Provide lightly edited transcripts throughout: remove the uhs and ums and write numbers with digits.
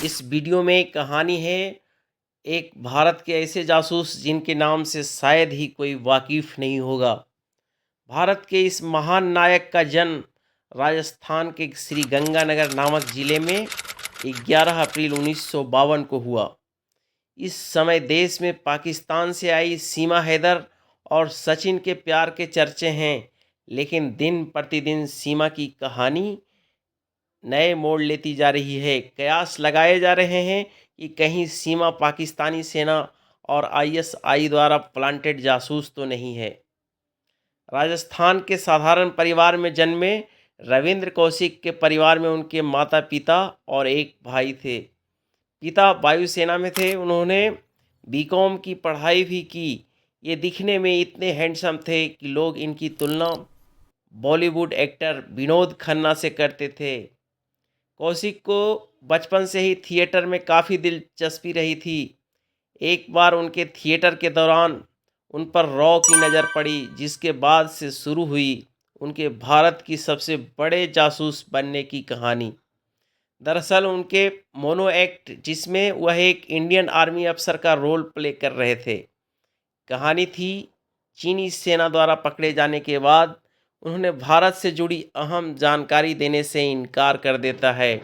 इस वीडियो में कहानी है एक भारत के ऐसे जासूस जिनके नाम से शायद ही कोई वाकिफ नहीं होगा। भारत के इस महान नायक का जन्म राजस्थान के श्री गंगानगर नामक जिले में 11 अप्रैल 1952 को हुआ। इस समय देश में पाकिस्तान से आई सीमा हैदर और सचिन के प्यार के चर्चे हैं, लेकिन दिन प्रतिदिन सीमा की कहानी नए मोड़ लेती जा रही है। कयास लगाए जा रहे हैं कि कहीं सीमा पाकिस्तानी सेना और आईएसआई द्वारा प्लांटेड जासूस तो नहीं है। राजस्थान के साधारण परिवार में जन्मे रविंद्र कौशिक के परिवार में उनके माता पिता और एक भाई थे। पिता वायुसेना में थे। उन्होंने बीकॉम की पढ़ाई भी की। ये दिखने में इतने हैंडसम थे कि लोग इनकी तुलना बॉलीवुड एक्टर विनोद खन्ना से करते थे। कौशिक को बचपन से ही थिएटर में काफ़ी दिलचस्पी रही थी। एक बार उनके थिएटर के दौरान उन पर रॉ की नज़र पड़ी, जिसके बाद से शुरू हुई उनके भारत की सबसे बड़े जासूस बनने की कहानी। दरअसल उनके मोनो एक्ट, जिसमें वह एक इंडियन आर्मी अफसर का रोल प्ले कर रहे थे, कहानी थी चीनी सेना द्वारा पकड़े जाने के बाद उन्होंने भारत से जुड़ी अहम जानकारी देने से इनकार कर देता है।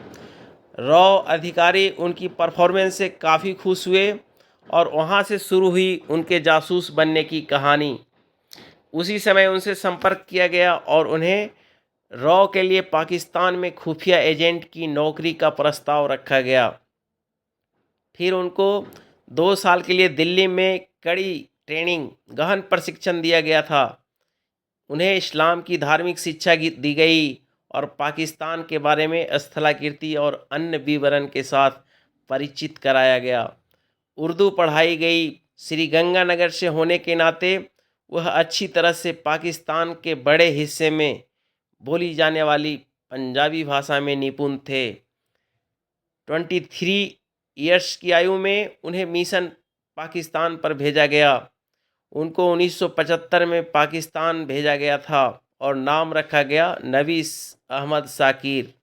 रॉ अधिकारी उनकी परफॉर्मेंस से काफ़ी खुश हुए और वहां से शुरू हुई उनके जासूस बनने की कहानी। उसी समय उनसे संपर्क किया गया और उन्हें रॉ के लिए पाकिस्तान में खुफिया एजेंट की नौकरी का प्रस्ताव रखा गया। फिर उनको 2 साल के लिए दिल्ली में कड़ी ट्रेनिंग, गहन प्रशिक्षण दिया गया था। उन्हें इस्लाम की धार्मिक शिक्षा दी गई और पाकिस्तान के बारे में स्थलाकृति और अन्य विवरण के साथ परिचित कराया गया। उर्दू पढ़ाई गई। श्री गंगानगर से होने के नाते वह अच्छी तरह से पाकिस्तान के बड़े हिस्से में बोली जाने वाली पंजाबी भाषा में निपुण थे। 23 ईयर्स की आयु में उन्हें मिशन पाकिस्तान पर भेजा गया। उनको 1975 में पाकिस्तान भेजा गया था और नाम रखा गया नवीस अहमद शाकिर।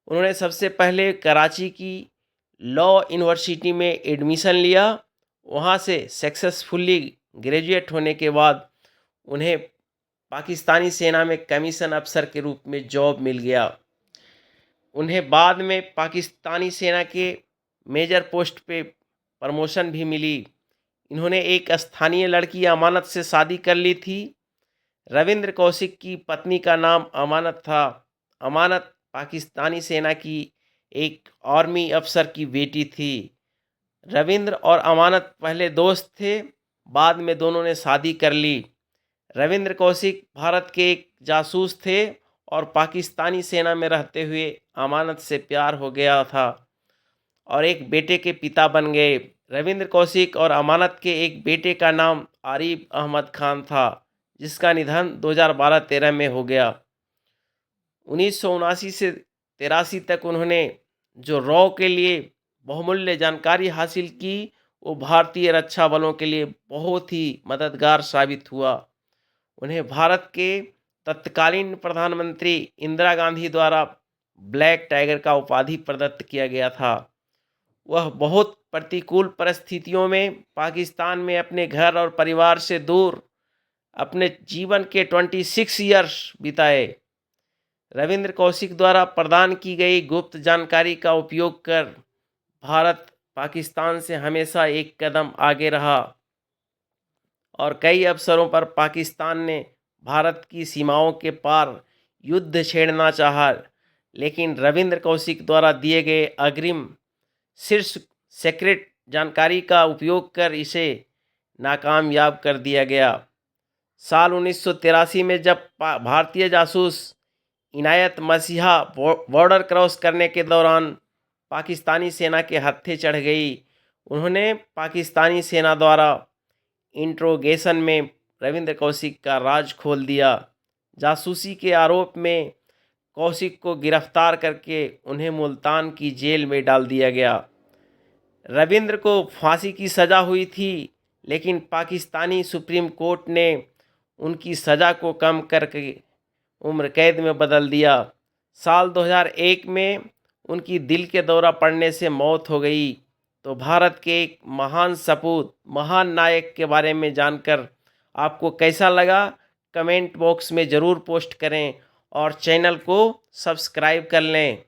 उन्होंने सबसे पहले कराची की लॉ यूनिवर्सिटी में एडमिशन लिया। वहाँ से सक्सेसफुली ग्रेजुएट होने के बाद उन्हें पाकिस्तानी सेना में कमीशन अफसर के रूप में जॉब मिल गया। उन्हें बाद में पाकिस्तानी सेना के मेजर पोस्ट पे प्रमोशन भी मिली। इन्होंने एक स्थानीय लड़की अमानत से शादी कर ली थी। रविंद्र कौशिक की पत्नी का नाम अमानत था। अमानत पाकिस्तानी सेना की एक आर्मी अफसर की बेटी थी। रविंद्र और अमानत पहले दोस्त थे, बाद में दोनों ने शादी कर ली। रविंद्र कौशिक भारत के एक जासूस थे और पाकिस्तानी सेना में रहते हुए अमानत से प्यार हो गया था और एक बेटे के पिता बन गए। रविंद्र कौशिक और अमानत के एक बेटे का नाम आरिफ अहमद खान था, जिसका निधन 2012-13 में हो गया। 1979 से 83 तक उन्होंने जो रॉ के लिए बहुमूल्य जानकारी हासिल की, वो भारतीय रक्षा बलों के लिए बहुत ही मददगार साबित हुआ। उन्हें भारत के तत्कालीन प्रधानमंत्री इंदिरा गांधी द्वारा ब्लैक टाइगर का उपाधि प्रदत्त किया गया था। वह बहुत प्रतिकूल परिस्थितियों में पाकिस्तान में अपने घर और परिवार से दूर अपने जीवन के 26 ईयर्स बिताए। रविंद्र कौशिक द्वारा प्रदान की गई गुप्त जानकारी का उपयोग कर भारत पाकिस्तान से हमेशा एक कदम आगे रहा और कई अवसरों पर पाकिस्तान ने भारत की सीमाओं के पार युद्ध छेड़ना चाहा, लेकिन रविंद्र कौशिक द्वारा दिए गए अग्रिम शीर्ष सीक्रेट जानकारी का उपयोग कर इसे नाकामयाब कर दिया गया। साल 1983 में जब भारतीय जासूस इनायत मसीहा बॉर्डर क्रॉस करने के दौरान पाकिस्तानी सेना के हत्थे चढ़ गई, उन्होंने पाकिस्तानी सेना द्वारा इंट्रोगेशन में रविंद्र कौशिक का राज खोल दिया। जासूसी के आरोप में कौशिक को गिरफ्तार करके उन्हें मुल्तान की जेल में डाल दिया गया। रविंद्र को फांसी की सज़ा हुई थी, लेकिन पाकिस्तानी सुप्रीम कोर्ट ने उनकी सज़ा को कम करके उम्र कैद में बदल दिया। साल 2001 में उनकी दिल के दौरा पड़ने से मौत हो गई। तो भारत के एक महान सपूत, महान नायक के बारे में जानकर आपको कैसा लगा, कमेंट बॉक्स में ज़रूर पोस्ट करें और चैनल को सब्सक्राइब कर लें।